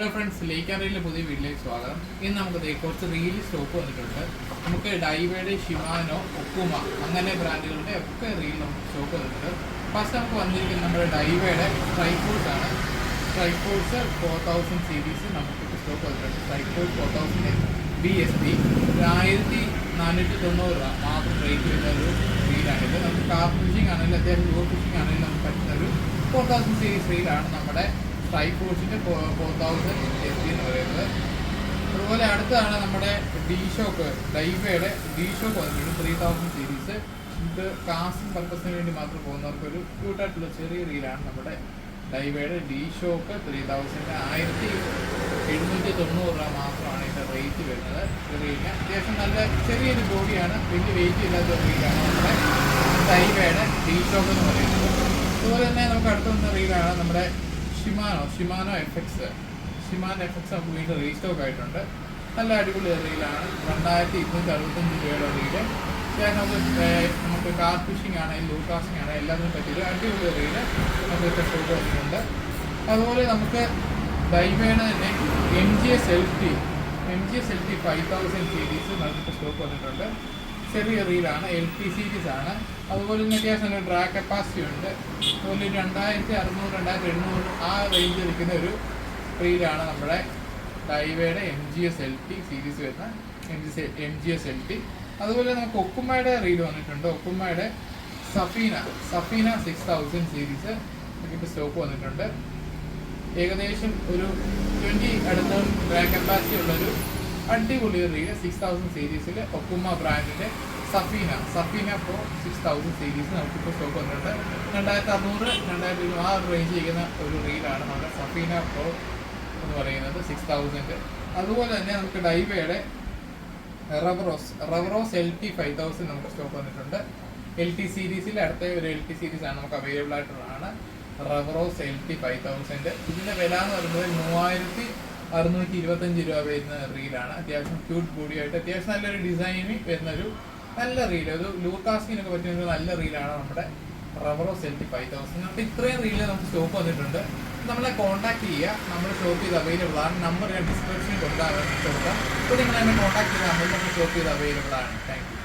Hello friends, lake and റീലിൻ്റെ പുതിയ വീട്ടിലേക്ക് സ്വാഗതം. ഇന്ന് നമുക്ക് കുറച്ച് റീൽ സ്റ്റോക്ക് വന്നിട്ടുണ്ട്. നമുക്ക് ഡൈവേയുടെ, ഷിമാനോ, ഒക്കുമ അങ്ങനെ ബ്രാൻഡുകളുടെ ഒക്കെ റീൽ നമുക്ക് സ്റ്റോക്ക് വന്നിട്ടുണ്ട്. ഫസ്റ്റ് നമുക്ക് വന്നിരിക്കുന്നത് നമ്മുടെ ഡൈവേയുടെ ട്രൈപോഡ്സ് ആണ്. ട്രൈപോഡ്സ് 4000 സീരീസ് നമുക്ക് സ്റ്റോക്ക് വന്നിട്ടുണ്ട്. ട്രൈപോഡ് 4000 BSP 1490 രൂപ മാത്രം റേറ്റ് വരുന്ന ഒരു റീലാണിത്. നമുക്ക് കാർ ഫിഷിംഗ് ആണെങ്കിലും അത്യാവശ്യം ലോ ഫിഷിംഗ് ആണെങ്കിലും നമുക്ക് പറ്റുന്ന ഒരു 4000 സീരീസ് റീലാണ് നമ്മുടെ ട്രൈപോഡ്സിൻ്റെ 4000 BSP എന്ന് പറയുന്നത്. അതുപോലെ അടുത്താണ് നമ്മുടെ ഡി-ഷോക്ക്, ഡൈവേയുടെ ഡി-ഷോക്ക് വന്നിട്ടുണ്ട് 3000 സീരീസ്. ഇത് കാസ്റ്റിംഗ് പർപ്പസിന് വേണ്ടി മാത്രം പോകുന്നവർക്കൊരു ക്യൂട്ടായിട്ടുള്ള ചെറിയ റീലാണ് നമ്മുടെ ഡൈവേയുടെ ഡി-ഷോക്ക് 3000. 1790 രൂപ മാത്രമാണ് ഇതിൻ്റെ റേറ്റ് വരുന്നത്. റീലിന് അത്യാവശ്യം നല്ല ചെറിയൊരു ബോഡിയാണ്, വലിയ വെയിറ്റ് ഇല്ലാത്ത റീലാണ് നമ്മുടെ ഡൈവേയുടെ ഡി-ഷോക്ക് എന്ന് പറയുന്നത്. അതുപോലെ തന്നെ നമുക്ക് അടുത്ത വന്ന റീലാണ് നമ്മുടെ ഷിമാനോ FX. ഷിമാനോ FX നമുക്ക് വീണ്ടും റീസ്റ്റോക്ക് ആയിട്ടുണ്ട്. നല്ല അടിപൊളി റീലാണ്. 2265 രൂപയുടെ റീല്. നമുക്ക് കാർ ഫിഷിംഗ് ആണെങ്കിലും ലോ കാസ്റ്റിംഗ് ആണെങ്കിലും എല്ലാത്തിനും പറ്റിയൊരു അടിപൊളി റീല് നമുക്ക് സ്റ്റോക്ക് വന്നിട്ടുണ്ട്. അതുപോലെ നമുക്ക് ഡൈവേയുടെ തന്നെ MGS LT 5000 സീരീസ് നമുക്ക് സ്റ്റോക്ക് വന്നിട്ടുണ്ട്. ചെറിയ റീലാണ്, LT സീരീസ് ആണ്. അതുപോലെ തന്നെ അത്യാവശ്യം ഡ്രാഗ് കപ്പാസിറ്റി ഉണ്ട്. അതുപോലെ 2600 2700 ആ റേഞ്ച് ഇരിക്കുന്ന ഒരു റീലാണ് നമ്മുടെ ഡൈവേയുടെ MGS LT സീരീസ് വരുന്ന MGS LT. അതുപോലെ നമുക്ക് ഒക്കുമയുടെ റീൽ വന്നിട്ടുണ്ട്. ഒക്കുമയുടെ സഫീന 6000 സീരീസ് നമുക്ക് സ്റ്റോക്ക് വന്നിട്ടുണ്ട്. ഏകദേശം ഒരു 20 അടുത്ത ഡ്രാഗ് കപ്പാസിറ്റി ഉള്ളൊരു അടിപൊളി റീല് 6000 സീരീസിൽ ഒക്കുമ ബ്രാൻഡിൻ്റെ സഫീന Pro 6000 സീരീസ് നമുക്കിപ്പോൾ സ്റ്റോക്ക് വന്നിട്ടുണ്ട്. 2600 2000 ആ റേഞ്ച് ചെയ്യുന്ന ഒരു റീലാണ് നമ്മുടെ സഫീന Pro എന്ന് പറയുന്നത് 6000. അതുപോലെ തന്നെ നമുക്ക് ഡൈവേയുടെ റവറോസ് LT 5000 നമുക്ക് സ്റ്റോക്ക് വന്നിട്ടുണ്ട്. LT സീരീസിൽ അടുത്ത ഒരു LT സീരീസ് ആണ് നമുക്ക് അവൈലബിൾ ആയിട്ടുള്ളതാണ്. റവറോസ് LT 5000. ഇതിൻ്റെ വില എന്ന് പറയുന്നത് 3625 രൂപ വരുന്ന റീലാണ്. അത്യാവശ്യം ക്യൂട്ട് ബോഡിയായിട്ട് അത്യാവശ്യം നല്ലൊരു ഡിസൈനിൽ വരുന്നൊരു നല്ല റീൽ, ഒരു ലൂക്കാസ്റ്റിനൊക്കെ പറ്റുന്ന ഒരു നല്ല റീലാണ് നമ്മുടെ റവറോസ് LT 5000. നമുക്ക് ഇത്രയും റീല് നമുക്ക് സ്റ്റോക്ക് വന്നിട്ടുണ്ട്. നമ്മളെ കോൺടാക്ട് ചെയ്യുക. നമ്മുടെ ഷോപ്പ് ചെയ്ത് അവൈലബിൾ ആണ്. നമ്പർ ഞാൻ ഡിസ്ക്രിപ്ഷനിൽ കൊടുക്കാം. അപ്പോൾ നിങ്ങൾ എന്നെ കോൺടാക്ട് ചെയ്താൽ നമ്മൾ ഷോപ്പ് ചെയ്ത് അവൈലബിൾ ആണ്. Thank you.